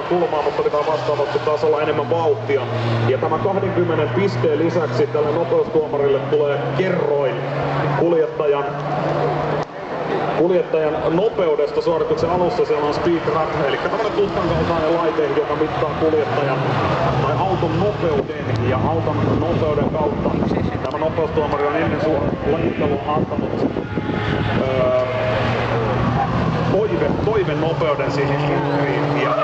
kulmaa, mutta pitää vastaavasti taas olla enemmän vauhtia. Ja tämä 20 pisteen lisäksi tälle nopeustuomarille tulee kerroin kuljettajan nopeudesta suorituksen alussa. Siellä on speed trap, eli tämmönen tutkan kaltainen laite, joka mittaa kuljettajan tai auton nopeuden. Ja auton nopeuden kautta tämä nopeustuomari on ennen lajittelua antanut toiven nopeuden siihen kirjaan.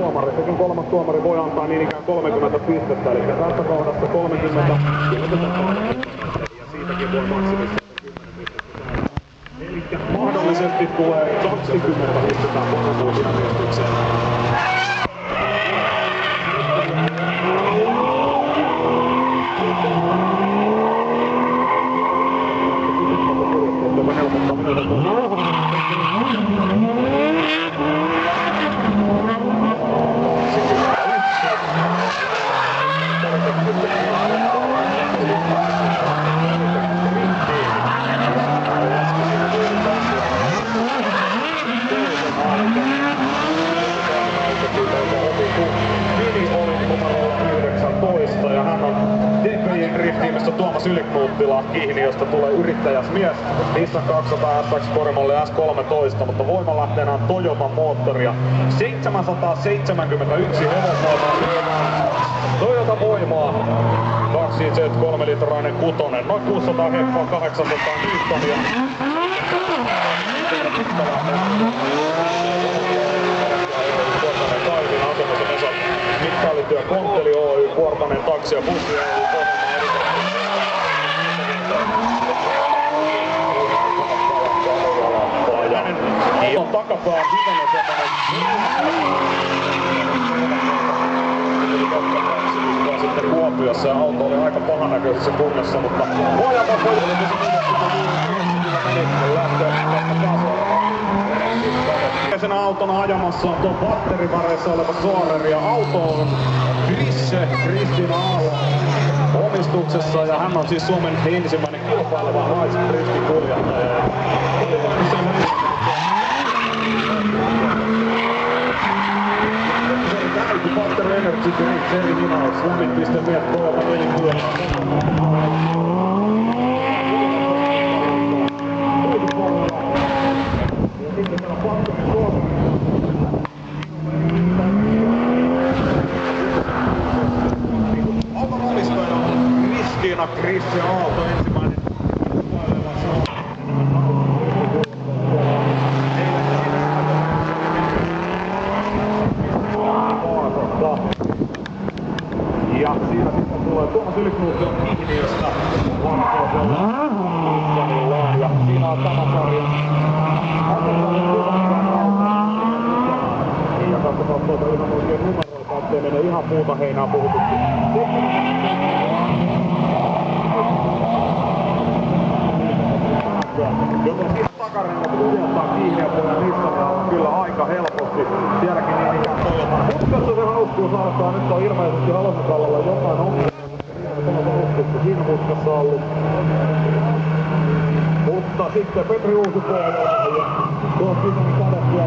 Ja sekin kolmas tuomari voi antaa niin ikään 30 pistettä, eli tässä kohdassa 30 ja siitäkin voi maksimissaan 10 pistettä saada. Eli mahdollisesti tulee 20 pistettä vuonna menestykseen. Tuomas Yliknuuttila Kihniöstä tulee yrittäjäsmies. Nissan 200 SX Korimolle S13, mutta voimalähteenä on Toyotan moottoria. 771 hevosvoimaa. Toyota voimaa. 273 litrainen kutonen. Noin 600 heppoa, 800 newtonia. Kaivin asumisen osalta. Mittailityö Kontteli Oy, Kuortanen taksi ja bussi Oy. Auton takapää hivenen semmonen sitten Kuopiossa ja auto oli aika pahanäköisessä kunnossa, mutta voidaan sen auton ajamassa on tuon batterivareissa oleva Soarer ja auto on Kristina Aalo omistuksessa ja hän on siis Suomen ensimmäinen kilpaileva naisbrittikuljettaja. Factor Energy Drink, Seri Hinaus, Summit.net, Toyota Velityö. Auton omistaja on Kristiina Krisse Aalto, ensimmäinen ja siinä sitten tulee Tuomas Yliknuuttila Kihniöstä Vankoisella ja siinä on tämä sarja. Ja katsotaan tuolta ihan oikein numerolta, ettei mene ihan muuta heinää puhutuksi. Joten siinä takarannat kuljettaa Kihniöpuolen Nissanilla kyllä aika helposti. Sielläkin niin ikään Toyota. Mutkassa se hauskuus alkaa. Nyt on ilmeisesti Halmekallalla jotain ongelmia. Siinä mutkassa ollut. Mutta sitten Petri Uusipuolella ja tuon Kisani Kadehtia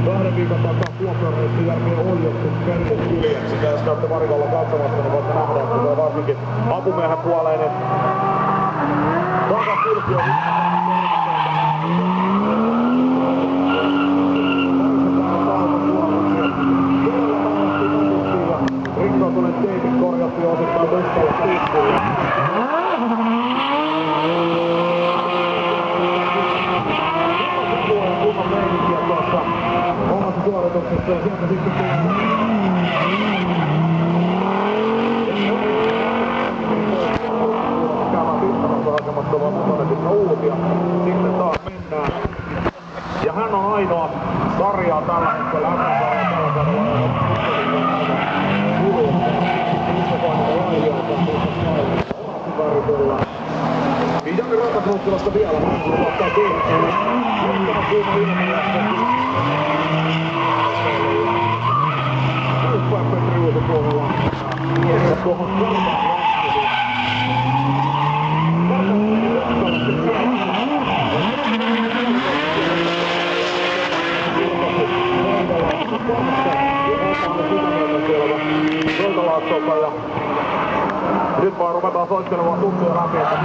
2 viikon takaa Kuopioreissin jälkeen oijottu Perkeskyljeksi. Jos käytte varikolla katsomassa, niin voitte nähdä, että se on varsinkin apumiehen puoleinen takakylki on rikkautuneet teipit korjattiin osittain mustalla piippuun. Kunnon meininkiä tuossa omassa suorituksessa ja sieltä sitten käydään pistämässä hakemassa vaan Motonetissa uusia. Sitten taas mennään. Ja hän on ainoa sarjaa tällä hetkellä, SM-sarjaa tällä sarjalla. Jani Ratasnuuttilasta vielä, hän ottaa kiinni. Muutama kuuma ilmanlähtö. Uuspäin Petri Uusipuolella. Tuohon kulmaan Ja nyt vaan ruvetaan soittelemaan tuttuja läpi, että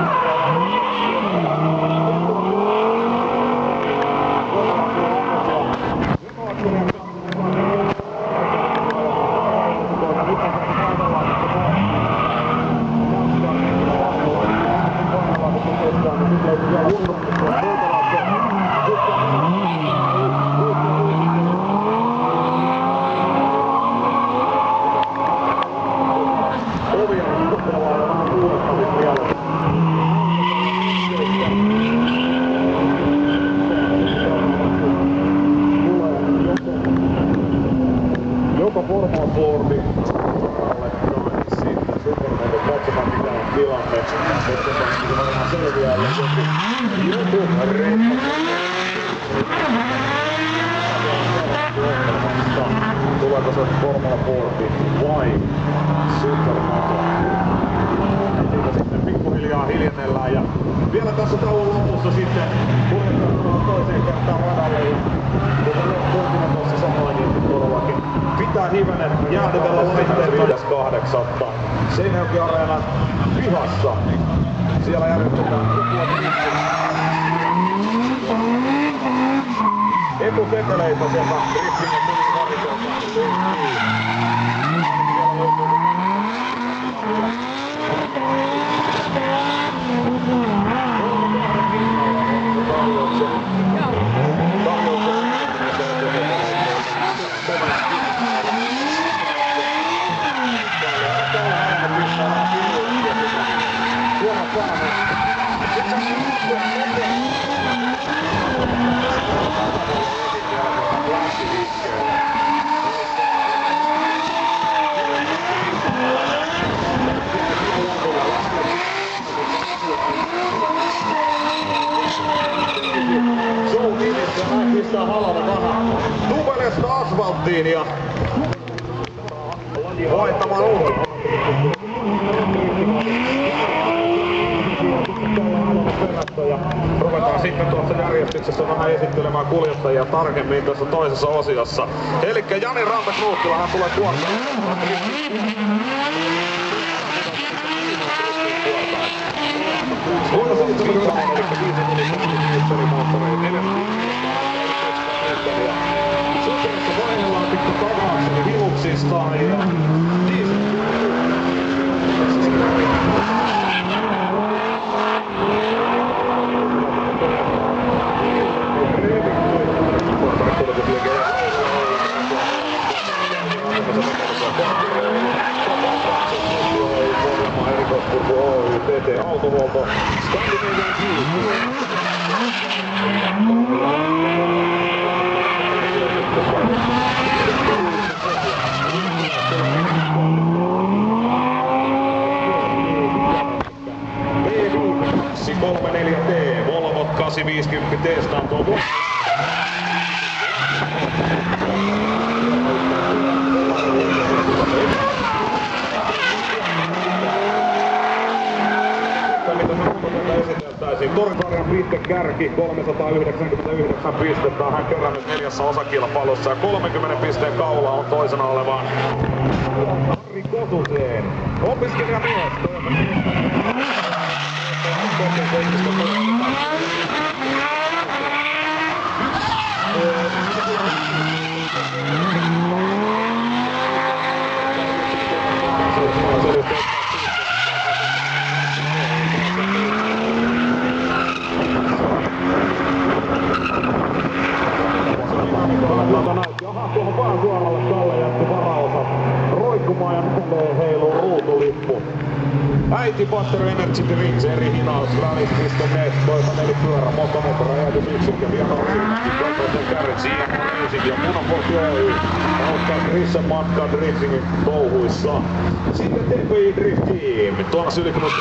joko formaatboardi alle tai sitten supermoto katsotaan mikä on tilanne. Että se varmaan selviää joku tuleeko se formaatboardi vai supermoto? Siitä sitten pikkuhiljaa hiljennellään ja vielä tässä tauon lopussa sitten kuljetaan toiseen kertaan radalle ja kuten tuossa sanoin, niin todellakin pitää hivenen jäädytellä laitteet 5.8. Seinäjoki-areenan pihassa. Siellä järjestetään etuseteleitä sieltä Riffin ja Kuninvarikoilta. Pistää halalla vähän Tubelesta asfalttiin ja vaihtamaan ulos. Ja ruvetaan sitten tuossa järjestyksessä vähän esittelemään kuljettajia tarkemmin tässä toisessa osiossa. Elikkä Jani Ranta-Knuuttila, hän tulee kuortaan. Vuonna 7 elikkä 5 moottoreita. Sitten vaihdellaan pikku takaakseni Hiluksistaan ja TT Autohuolto Scandinavian B34T, Volvo 850 testaantuu Torikarian pistekärki 399 pistettä on hän kerännyt 4 osakilpailussa ja 30 pisteen kaula on toisena olevaan Harri Kotuseen. Opiskelijamies Jaha, tuohon vaan suoralle Kalle jätti varaosat roikkumaan ja nyt heiluu ruutulippu. Äiti Battery Energy Drinks eri hinaus, rallit.net, toipa nelipyörä, motomoto, räjäytysyksikkö, vierausriitti, kärrit, siinä on ensin ja Munaportti Oy. Auttaa Chrissen matkaa driftingin touhuissa. Sitten TPI Drift Team, Tuomas Ylikunut